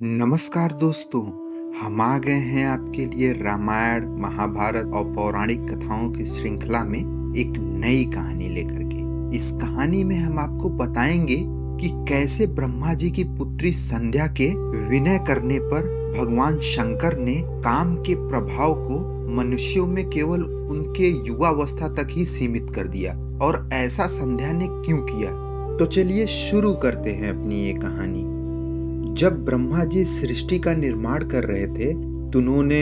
नमस्कार दोस्तों, हम आ गए हैं आपके लिए रामायण, महाभारत और पौराणिक कथाओं की श्रृंखला में एक नई कहानी लेकर के। इस कहानी में हम आपको बताएंगे कि कैसे ब्रह्मा जी की पुत्री संध्या के विनय करने पर भगवान शंकर ने काम के प्रभाव को मनुष्यों में केवल उनके युवावस्था तक ही सीमित कर दिया और ऐसा संध्या ने क्यों किया। तो चलिए शुरू करते हैं अपनी ये कहानी। जब ब्रह्मा जी सृष्टि का निर्माण कर रहे थे तो उन्होंने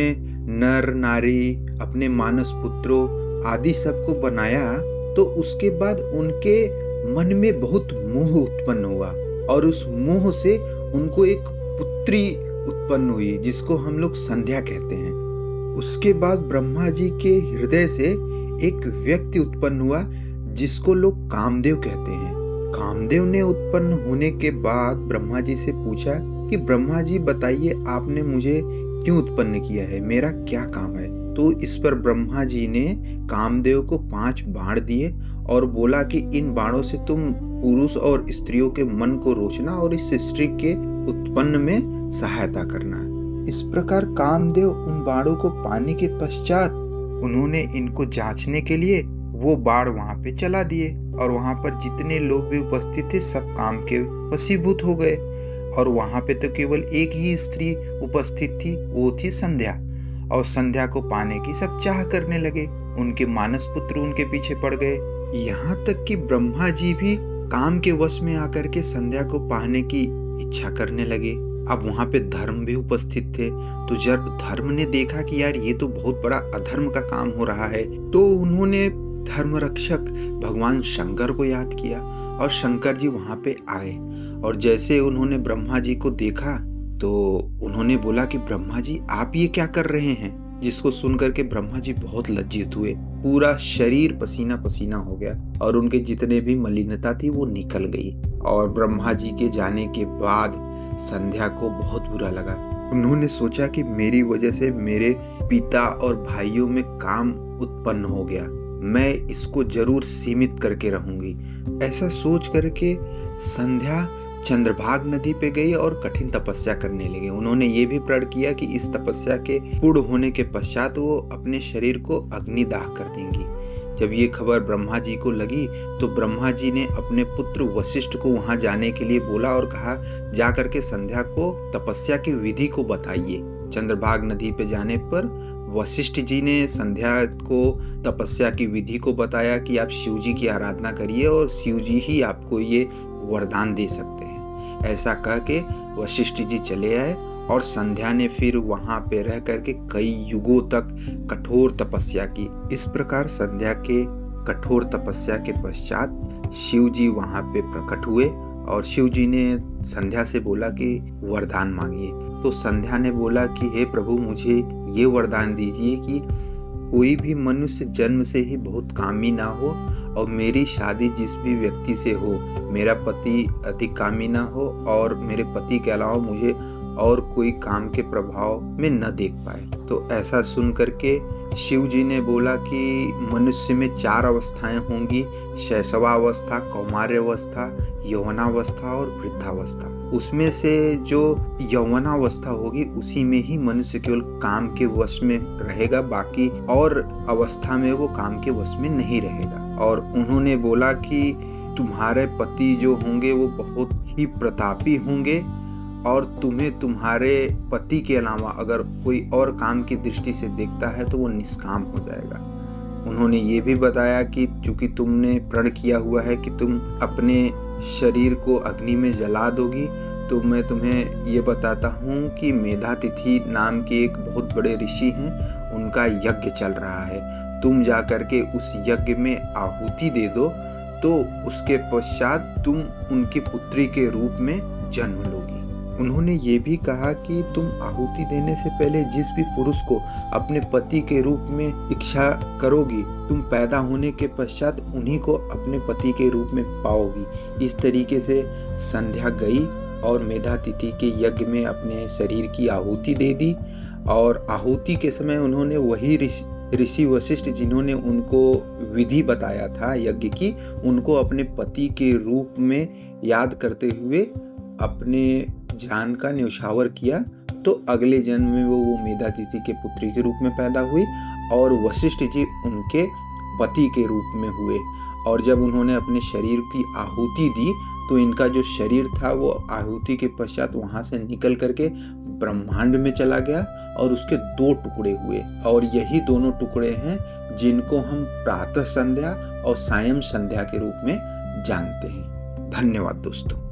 नर नारी, अपने मानस पुत्रों आदि सबको बनाया। तो उसके बाद उनके मन में बहुत मोह उत्पन्न हुआ और उस मोह से उनको एक पुत्री उत्पन्न हुई जिसको हम लोग संध्या कहते हैं। उसके बाद ब्रह्मा जी के हृदय से एक व्यक्ति उत्पन्न हुआ जिसको लोग कामदेव कहते हैं। कामदेव ने उत्पन्न होने के बाद ब्रह्मा जी से पूछा कि ब्रह्मा जी बताइए, आपने मुझे क्यों उत्पन्न किया है, मेरा क्या काम है। तो इस पर ब्रह्मा जी ने कामदेव को 5 बाण दिए और बोला कि इन बाणों से तुम पुरुष और स्त्रियों के मन को रोचना और इस सृष्टि के उत्पन्न में सहायता करना। इस प्रकार कामदेव उन बाणों को पाने के पश्चात उन्होंने इनको जांचने के लिए वो बाण वहां पे चला दिए और वहां पर जितने लोग भी उपस्थित थे सब काम के वशीभूत हो गए। और वहां पे तो केवल एक ही स्त्री उपस्थित थी, वो थी संध्या। और संध्या को पाने की सब चाह करने लगे, उनके मानस पुत्र उनके पीछे पड़ गए। यहाँ तक कि ब्रह्मा जी भी काम के वश में आकर के संध्या को पाने की इच्छा करने लगे। अब वहां पे धर्म भी उपस्थित थे, तो जब धर्म ने देखा कि यार ये तो बहुत बड़ा अधर्म का काम हो रहा है, तो उन्होंने धर्म रक्षक भगवान शंकर को याद किया और शंकर जी वहां पे आए। और जैसे उन्होंने ब्रह्मा जी को देखा तो उन्होंने बोला कि ब्रह्मा जी आप ये क्या कर रहे हैं। जिसको सुनकर के ब्रह्मा जी बहुत लज्जित हुए, पूरा शरीर पसीना पसीना हो गया और उनके जितने भी मलिनता थी वो निकल गई। और ब्रह्मा जी के जाने के बाद संध्या को बहुत बुरा लगा। उन्होंने सोचा कि मेरी वजह से मेरे पिता और भाइयों में काम उत्पन्न हो गया, मैं इसको जरूर सीमित करके रहूंगी। ऐसा सोच करके संध्या चंद्रभाग नदी पे गई और कठिन तपस्या करने लगे। उन्होंने ये भी प्रण किया कि इस तपस्या के पूर्ण होने के पश्चात वो अपने शरीर को अग्निदाह कर देंगी। जब ये खबर ब्रह्मा जी को लगी तो ब्रह्मा जी ने अपने पुत्र वशिष्ठ को वहां जाने के लिए बोला और कहा जा करके संध्या को तपस्या की विधि को बताइए। चंद्रभाग नदी पे जाने पर वशिष्ठ जी ने संध्या को तपस्या की विधि को बताया कि आप शिव जी की आराधना करिए और शिव जी ही आपको ये वरदान दे सकते हैं। ऐसा कह के वशिष्ठ जी चले आए और संध्या ने फिर वहां पे रह करके कई युगों तक कठोर तपस्या की। इस प्रकार संध्या के कठोर तपस्या के पश्चात शिव जी वहां पे प्रकट हुए और शिव जी ने संध्या से बोला कि वरदान मांगिए। तो संध्या ने बोला कि हे प्रभु, मुझे ये वरदान दीजिए कि कोई भी मनुष्य जन्म से ही बहुत कामी ना हो और मेरी शादी जिस भी व्यक्ति से हो, मेरा पति अधिक कामी ना हो और मेरे पति के अलावा मुझे और कोई काम के प्रभाव में न देख पाए। तो ऐसा सुन करके शिव जी ने बोला कि मनुष्य में 4 अवस्थाएं होंगी, शैशवावस्था, कौमार्यावस्था, यौवनावस्था और वृद्धावस्था। उसमें से जो यौवनावस्था होगी उसी में ही मनुष्य केवल काम के वश में रहेगा, बाकी और अवस्था में वो काम के वश में नहीं रहेगा। और उन्होंने बोला कि तुम्हारे पति जो होंगे वो बहुत ही प्रतापी होंगे और तुम्हें तुम्हारे पति के अलावा अगर कोई और काम की दृष्टि से देखता है तो वो निष्काम हो जाएगा। उन्होंने ये भी बताया कि चूंकि तुमने प्रण किया हुआ है कि तुम अपने शरीर को अग्नि में जला दोगी, तो मैं तुम्हें ये बताता हूँ कि मेधातिथि नाम के एक बहुत बड़े ऋषि हैं, उनका यज्ञ चल रहा है। तुम जा करके उस यज्ञ में आहुति दे दो तो उसके पश्चात तुम उनकी पुत्री के रूप में जन्म लोगी। उन्होंने ये भी कहा कि तुम आहुति देने से पहले जिस भी पुरुष को अपने पति के रूप में इच्छा करोगी, तुम पैदा होने के पश्चात उन्हीं को अपने पति के रूप में पाओगी। इस तरीके से संध्या गई और मेधातिथि के यज्ञ में अपने शरीर की आहुति दे दी। और आहुति के समय उन्होंने वही ऋषि वशिष्ठ जिन्होंने उनको विधि बताया था यज्ञ की, उनको अपने पति के रूप में याद करते हुए अपने जान का न्यौछावर किया तो अगले जन्म में वो मेधातिथि के पुत्री के रूप में पैदा हुई और वशिष्ठ जी उनके पति के रूप में हुए। और जब उन्होंने अपने शरीर की आहुति दी तो इनका जो शरीर था वो आहुति के पश्चात वहां से निकल करके ब्रह्मांड में चला गया और उसके 2 टुकड़े हुए। और यही दोनों टुकड़े हैं जिनको हम प्रातः संध्या और सायं संध्या के रूप में जानते हैं। धन्यवाद दोस्तों।